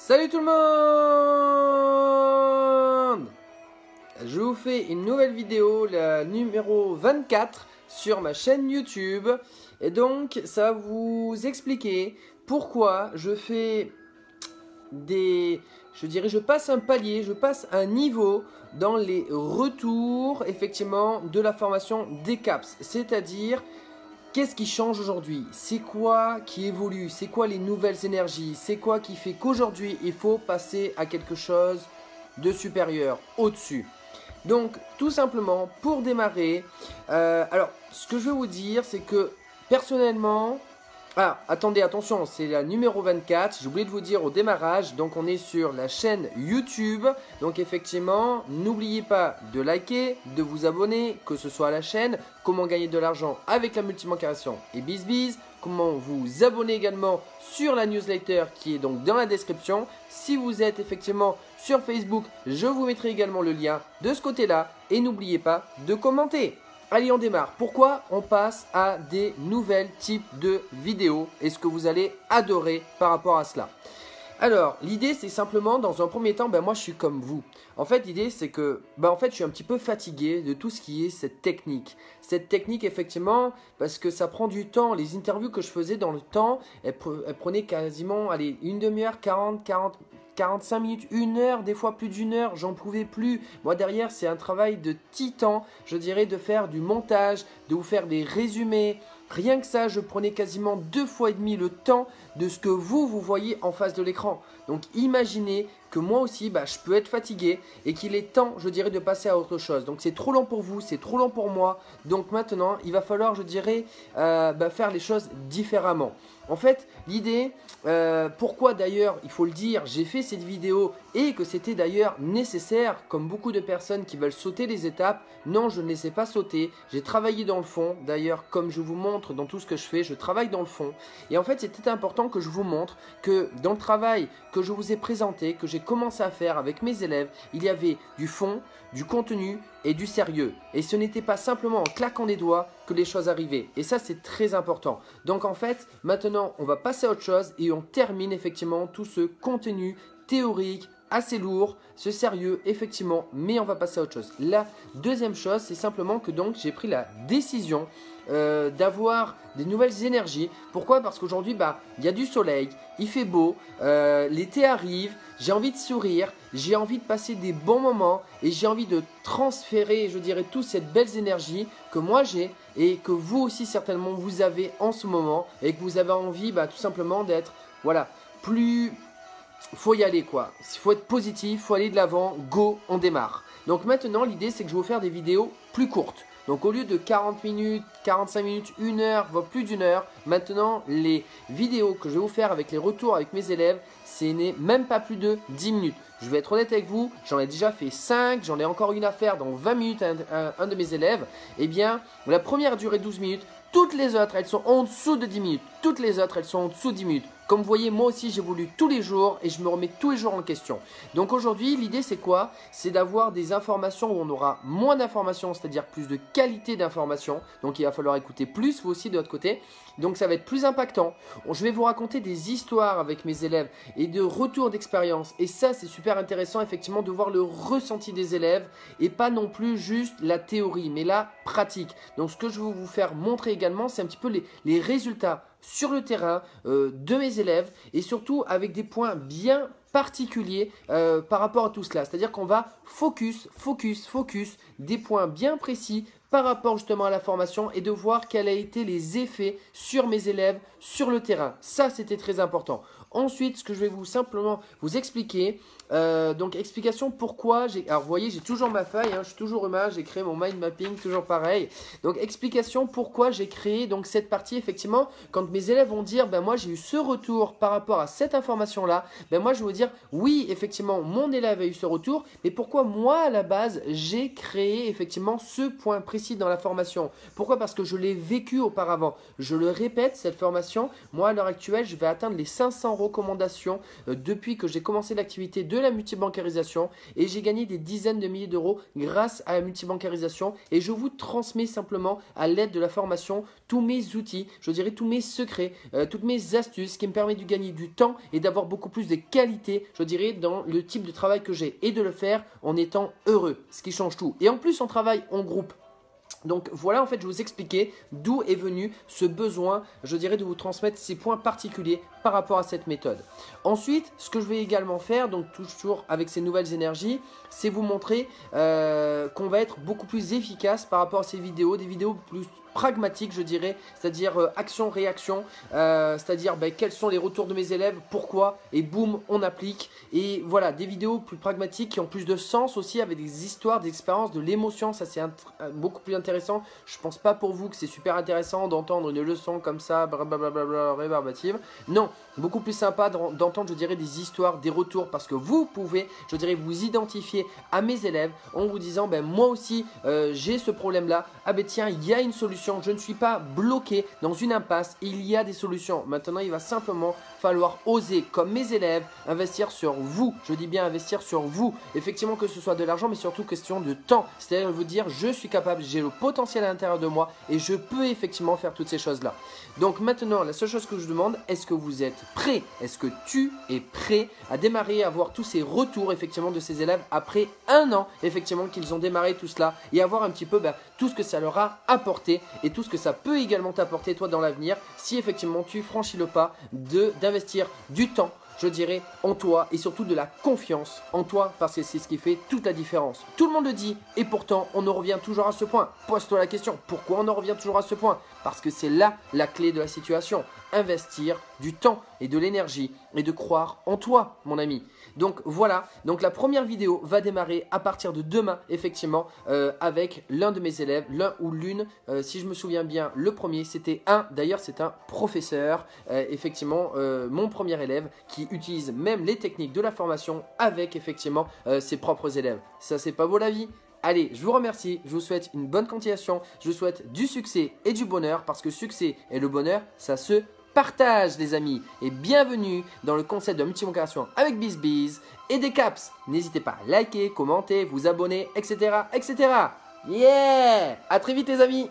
Salut tout le monde! Je vous fais une nouvelle vidéo, la numéro 24 sur ma chaîne YouTube. Et donc, ça va vous expliquer pourquoi je fais je passe un palier, je passe un niveau dans les retours, effectivement, de la formation DCAPS. C'est-à-dire, qu'est-ce qui change aujourd'hui? C'est quoi qui évolue? C'est quoi les nouvelles énergies? C'est quoi qui fait qu'aujourd'hui, il faut passer à quelque chose de supérieur, au-dessus? Donc, tout simplement, pour démarrer, alors, ce que je veux vous dire, c'est que, personnellement... Ah, attendez, attention, c'est la numéro 24, j'ai oublié de vous dire au démarrage, donc on est sur la chaîne YouTube, donc effectivement, n'oubliez pas de liker, de vous abonner, que ce soit à la chaîne, comment gagner de l'argent avec la multibancarisation et BizBiz, comment vous abonner également sur la newsletter qui est donc dans la description. Si vous êtes effectivement sur Facebook, je vous mettrai également le lien de ce côté-là et n'oubliez pas de commenter. Allez, on démarre. Pourquoi on passe à des nouvelles types de vidéos et ce que vous allez adorer par rapport à cela? Alors, l'idée, c'est simplement, dans un premier temps, moi, je suis comme vous. En fait, l'idée, c'est que, je suis un petit peu fatigué de tout ce qui est cette technique. Cette technique, effectivement, parce que ça prend du temps. Les interviews que je faisais dans le temps, elles prenaient quasiment, allez, une demi-heure, 45 minutes, une heure, des fois plus d'une heure, j'en pouvais plus. Moi derrière, c'est un travail de titan, je dirais, de faire du montage, de vous faire des résumés. Rien que ça, je prenais quasiment 2 fois et demi le temps de ce que vous voyez en face de l'écran. Donc imaginez que moi aussi, je peux être fatigué et qu'il est temps, je dirais, de passer à autre chose. Donc c'est trop long pour vous, c'est trop long pour moi. Donc maintenant, il va falloir, je dirais, faire les choses différemment. En fait, l'idée, pourquoi d'ailleurs, il faut le dire, j'ai fait cette vidéo et que c'était d'ailleurs nécessaire, comme beaucoup de personnes qui veulent sauter les étapes. Non, je ne les ai pas sautées. J'ai travaillé dans le fond. D'ailleurs, comme je vous montre dans tout ce que je fais, je travaille dans le fond. Et en fait, c'était important que je vous montre que dans le travail que je vous ai présenté, que j'ai commencé à faire avec mes élèves, il y avait du fond, du contenu et du sérieux. Et ce n'était pas simplement en claquant des doigts que les choses arrivaient. Et ça, c'est très important. Donc en fait, maintenant, on va passer à autre chose et on termine effectivement tout ce contenu théorique, assez lourd, ce sérieux, effectivement, mais on va passer à autre chose. La deuxième chose, c'est simplement que donc j'ai pris la décision d'avoir des nouvelles énergies. Pourquoi? Parce qu'aujourd'hui, il y a du soleil, il fait beau, l'été arrive, j'ai envie de sourire, j'ai envie de passer des bons moments et j'ai envie de transférer, je dirais, toute cette belle énergie que moi j'ai et que vous aussi certainement vous avez en ce moment et que vous avez envie tout simplement d'être, voilà, plus... Faut y aller quoi, il faut être positif, faut aller de l'avant, go, on démarre. Donc maintenant l'idée c'est que je vais vous faire des vidéos plus courtes. Donc au lieu de 40 minutes, 45 minutes, 1 heure, voire plus d'une heure, maintenant les vidéos que je vais vous faire avec les retours avec mes élèves, c'est même pas plus de 10 minutes. Je vais être honnête avec vous, j'en ai déjà fait 5, j'en ai encore une à faire dans 20 minutes un de mes élèves. Eh bien, la première a duré 12 minutes, toutes les autres elles sont en dessous de 10 minutes. Toutes les autres elles sont en dessous de 10 minutes. Comme vous voyez, moi aussi j'évolue tous les jours et je me remets tous les jours en question. Donc aujourd'hui, l'idée c'est quoi? C'est d'avoir des informations où on aura moins d'informations, c'est-à-dire plus de qualité d'informations. Donc il va falloir écouter plus, vous aussi de votre côté. Donc ça va être plus impactant. Je vais vous raconter des histoires avec mes élèves et de retours d'expérience. Et ça c'est super intéressant effectivement de voir le ressenti des élèves et pas non plus juste la théorie, mais la pratique. Donc ce que je vais vous faire montrer également, c'est un petit peu les résultats sur le terrain de mes élèves et surtout avec des points bien particuliers par rapport à tout cela. C'est-à-dire qu'on va focus des points bien précis par rapport justement à la formation et de voir quels ont été les effets sur mes élèves sur le terrain. Ça, c'était très important. Ensuite, ce que je vais simplement vous expliquer, donc explication pourquoi j'ai... Alors vous voyez, j'ai toujours ma feuille, je suis toujours humain, j'ai créé mon mind mapping, toujours pareil. Donc explication pourquoi j'ai créé donc cette partie, effectivement, quand mes élèves vont dire, moi j'ai eu ce retour par rapport à cette information-là, moi je vais vous dire, oui, effectivement, mon élève a eu ce retour, mais pourquoi moi à la base, j'ai créé effectivement ce point précis dans la formation. Pourquoi? Parce que je l'ai vécu auparavant. Je le répète, cette formation, moi à l'heure actuelle, je vais atteindre les 500 recommandations depuis que j'ai commencé l'activité de la multibancarisation et j'ai gagné des dizaines de milliers d'euros grâce à la multibancarisation et je vous transmets simplement à l'aide de la formation tous mes outils, je dirais tous mes secrets, toutes mes astuces qui me permettent de gagner du temps et d'avoir beaucoup plus de qualité, je dirais, dans le type de travail que j'ai et de le faire en étant heureux, ce qui change tout. Et en plus, on travaille en groupe. Donc voilà, en fait, je vais vous expliquer d'où est venu ce besoin, je dirais, de vous transmettre ces points particuliers par rapport à cette méthode. Ensuite, ce que je vais également faire, donc toujours avec ces nouvelles énergies, c'est vous montrer qu'on va être beaucoup plus efficace par rapport à ces vidéos, des vidéos plus pragmatiques, je dirais, c'est-à-dire action-réaction, c'est-à-dire quels sont les retours de mes élèves, pourquoi, et boum, on applique. Et voilà, des vidéos plus pragmatiques qui ont plus de sens aussi, avec des histoires, des expériences, de l'émotion, ça c'est beaucoup plus intéressant. Je pense pas pour vous que c'est super intéressant d'entendre une leçon comme ça, blablabla, rébarbative. Non, beaucoup plus sympa d'entendre, je dirais, des histoires, des retours, parce que vous pouvez, je dirais, vous identifier à mes élèves en vous disant, moi aussi, j'ai ce problème-là, ah tiens, il y a une solution. Je ne suis pas bloqué dans une impasse, il y a des solutions. Maintenant, il va simplement falloir oser, comme mes élèves, investir sur vous. Je dis bien investir sur vous. Effectivement, que ce soit de l'argent, mais surtout question de temps. C'est-à-dire vous dire, je suis capable, j'ai le potentiel à l'intérieur de moi et je peux effectivement faire toutes ces choses-là. Donc maintenant, la seule chose que je demande, est-ce que vous êtes prêt? Est-ce que tu es prêt à démarrer, à avoir tous ces retours effectivement de ces élèves après un an, effectivement, qu'ils ont démarré tout cela et avoir un petit peu tout ce que ça leur a apporté et tout ce que ça peut également t'apporter toi dans l'avenir si effectivement tu franchis le pas d'investir du temps, je dirais, en toi et surtout de la confiance en toi parce que c'est ce qui fait toute la différence. Tout le monde le dit et pourtant on en revient toujours à ce point. Pose-toi la question, pourquoi on en revient toujours à ce point? Parce que c'est là la clé de la situation. Investir du temps et de l'énergie et de croire en toi, mon ami. Donc voilà, donc la première vidéo va démarrer à partir de demain, effectivement, avec l'un de mes élèves, l'un ou l'une, si je me souviens bien, le premier, c'était d'ailleurs c'est un professeur, effectivement, mon premier élève qui utilise même les techniques de la formation avec effectivement ses propres élèves. Ça, c'est pas beau la vie? Allez, je vous remercie, je vous souhaite une bonne continuation, je vous souhaite du succès et du bonheur parce que succès et le bonheur, ça se partage les amis. Et bienvenue dans le concept de multibancarisation avec BizBiz et des caps. N'hésitez pas à liker, commenter, vous abonner, etc. etc. Yeah! À très vite les amis!